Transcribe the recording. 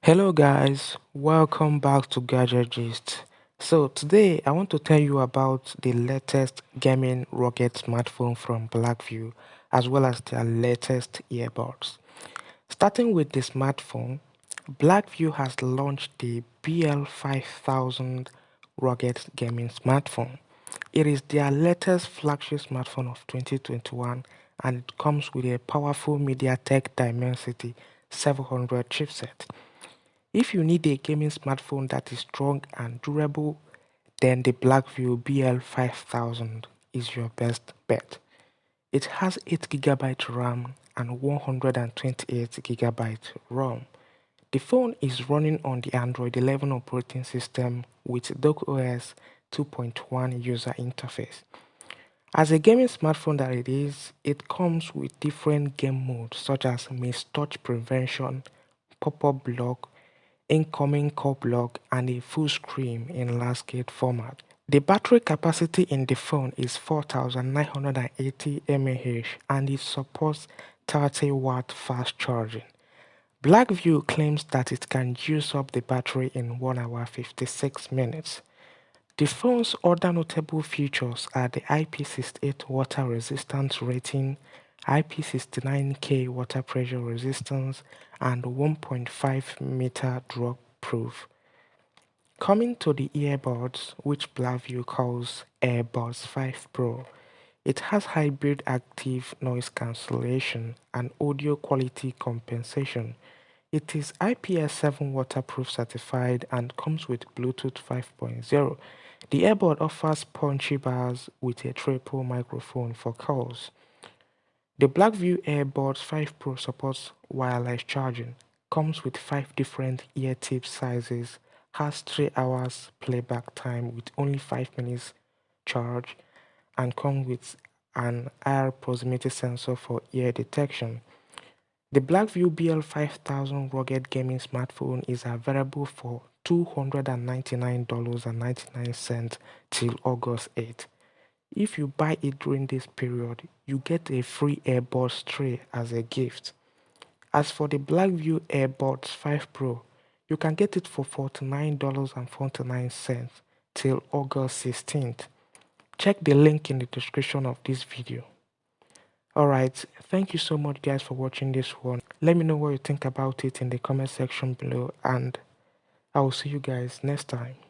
Hello guys, welcome back to Gadget Gist. So today I want to tell you about the latest gaming rugged smartphone from BlackView as well as their latest earbuds. Starting with the smartphone, BlackView has launched the BL5000 rugged gaming smartphone. It is their latest flagship smartphone of 2021 and it comes with a powerful MediaTek Dimensity 700 chipset. If you need a gaming smartphone that is strong and durable, then the BlackView BL5000 is your best bet. It has 8 GB RAM and 128 GB ROM. The phone is running on the Android 11 operating system with docOS 2.1 user interface. As a gaming smartphone that it is, it comes with different game modes such as mistouch prevention, pop-up block, incoming call block, and a full screen in landscape format. The battery capacity in the phone is 4980 mAh and it supports 30-watt fast charging. BlackView claims that it can use up the battery in 1 hour 56 minutes. The phone's other notable features are the IP68 water resistance rating, IP69K water pressure resistance, and 1.5 meter drop proof. Coming to the earbuds, which BlackView calls Airbuds 5 Pro, it has hybrid active noise cancellation and audio quality compensation. It is IPS7 waterproof certified and comes with Bluetooth 5.0. The earbud offers punchy bars with a triple microphone for calls. The BlackView Airbuds 5 Pro supports wireless charging, comes with 5 different ear tip sizes, has 3 hours playback time with only 5 minutes charge, and comes with an IR proximity sensor for ear detection. The BlackView BL5000 rugged gaming smartphone is available for $299.99 till August 8. If you buy it during this period, you get a free AirBuds tray as a gift. As for the BlackView Airbuds 5 Pro, you can get it for $49.49 till August 16th. Check the link in the description of this video. Alright, thank you so much guys for watching this one. Let me know what you think about it in the comment section below and I will see you guys next time.